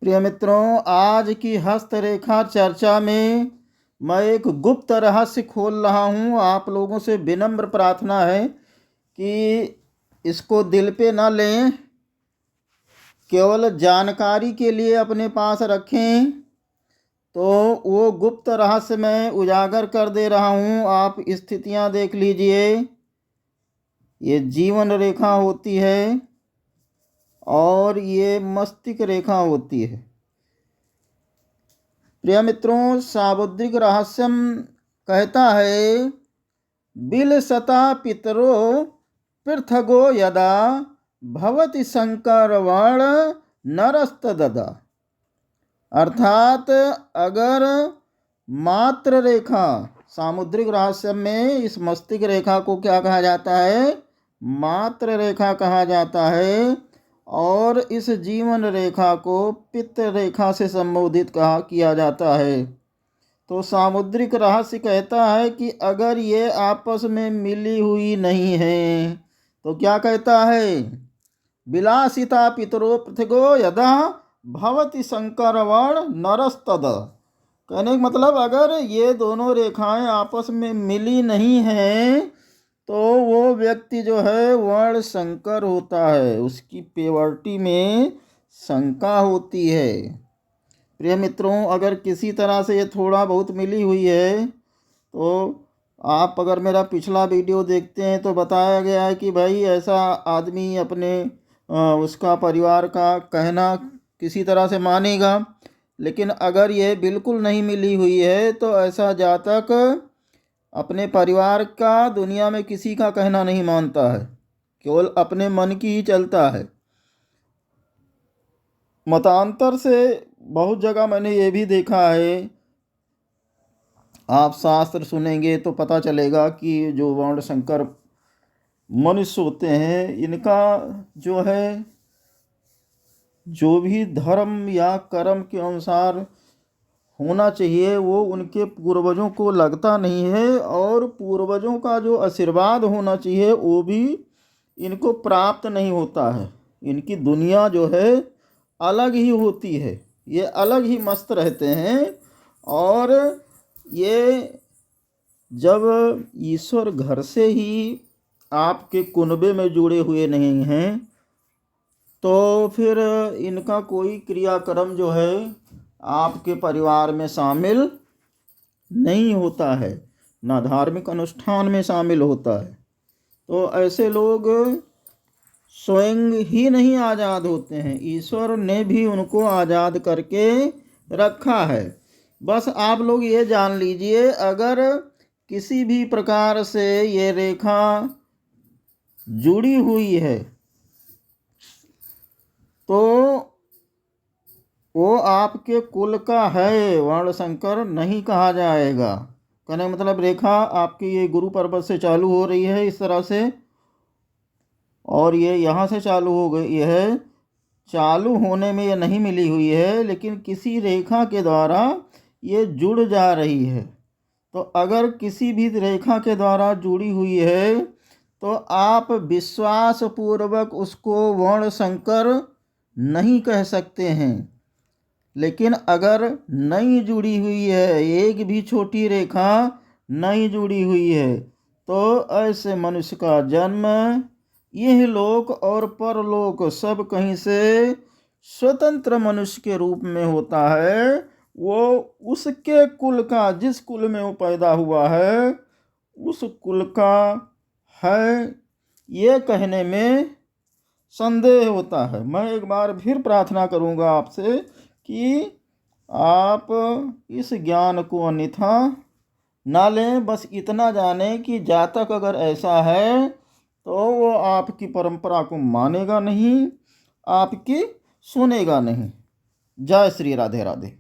प्रिय मित्रों, आज की हस्तरेखा चर्चा में मैं एक गुप्त रहस्य खोल रहा हूँ। आप लोगों से विनम्र प्रार्थना है कि इसको दिल पे ना लें, केवल जानकारी के लिए अपने पास रखें। तो वो गुप्त रहस्य मैं उजागर कर दे रहा हूँ। आप स्थितियाँ देख लीजिए। ये जीवन रेखा होती है और ये मस्तिष्क रेखा होती है। प्रिय मित्रों, सामुद्रिक रहस्यम कहता है, बिलसता पितरो पृथगो यदा भवति शंकरवर्ण नरस्तदा। अर्थात अगर मात्र रेखा, सामुद्रिक रहस्य में इस मस्तिष्क रेखा को क्या कहा जाता है? मात्र रेखा कहा जाता है। और इस जीवन रेखा को पित्त रेखा से संबोधित किया जाता है। तो सामुद्रिक रहस्य कहता है कि अगर ये आपस में मिली हुई नहीं है तो क्या कहता है? विलासिता पितरो पृथगो यदा भवति शंकरवर्ण नरस्तद। कहने का मतलब, अगर ये दोनों रेखाएं आपस में मिली नहीं हैं तो वो व्यक्ति जो है वर्ण संकर होता है, उसकी पेवर्टी में शंका होती है। प्रिय मित्रों, अगर किसी तरह से ये थोड़ा बहुत मिली हुई है तो आप अगर मेरा पिछला वीडियो देखते हैं तो बताया गया है कि भाई ऐसा आदमी अपने उसका परिवार का कहना किसी तरह से मानेगा। लेकिन अगर ये बिल्कुल नहीं मिली हुई है तो ऐसा जातक अपने परिवार का, दुनिया में किसी का कहना नहीं मानता है, केवल अपने मन की ही चलता है। मतांतर से बहुत जगह मैंने ये भी देखा है, आप शास्त्र सुनेंगे तो पता चलेगा कि जो वर्ण संकर मनुष्य होते हैं, इनका जो है जो भी धर्म या कर्म के अनुसार होना चाहिए वो उनके पूर्वजों को लगता नहीं है, और पूर्वजों का जो आशीर्वाद होना चाहिए वो भी इनको प्राप्त नहीं होता है। इनकी दुनिया जो है अलग ही होती है, ये अलग ही मस्त रहते हैं। और ये जब ईश्वर घर से ही आपके कुनबे में जुड़े हुए नहीं हैं तो फिर इनका कोई क्रियाक्रम जो है आपके परिवार में शामिल नहीं होता है, ना धार्मिक अनुष्ठान में शामिल होता है। तो ऐसे लोग स्वयं ही नहीं आज़ाद होते हैं, ईश्वर ने भी उनको आज़ाद करके रखा है। बस आप लोग ये जान लीजिए, अगर किसी भी प्रकार से ये रेखा जुड़ी हुई है तो वो आपके कुल का है, वर्ण संकर नहीं कहा जाएगा। कहने का मतलब, रेखा आपकी ये गुरु पर्वत से चालू हो रही है इस तरह से, और ये यहाँ से चालू हो गई है। चालू होने में ये नहीं मिली हुई है, लेकिन किसी रेखा के द्वारा ये जुड़ जा रही है। तो अगर किसी भी रेखा के द्वारा जुड़ी हुई है तो आप विश्वास पूर्वक उसको वर्ण संकर नहीं कह सकते हैं। लेकिन अगर नहीं जुड़ी हुई है, एक भी छोटी रेखा नहीं जुड़ी हुई है, तो ऐसे मनुष्य का जन्म यह लोक और परलोक सब कहीं से स्वतंत्र मनुष्य के रूप में होता है। वो उसके कुल का, जिस कुल में वो पैदा हुआ है उस कुल का है, ये कहने में संदेह होता है। मैं एक बार फिर प्रार्थना करूंगा आपसे कि आप इस ज्ञान को अन्यथा ना लें। बस इतना जानें कि जातक अगर ऐसा है तो वो आपकी परंपरा को मानेगा नहीं, आपकी सुनेगा नहीं। जय श्री राधे राधे।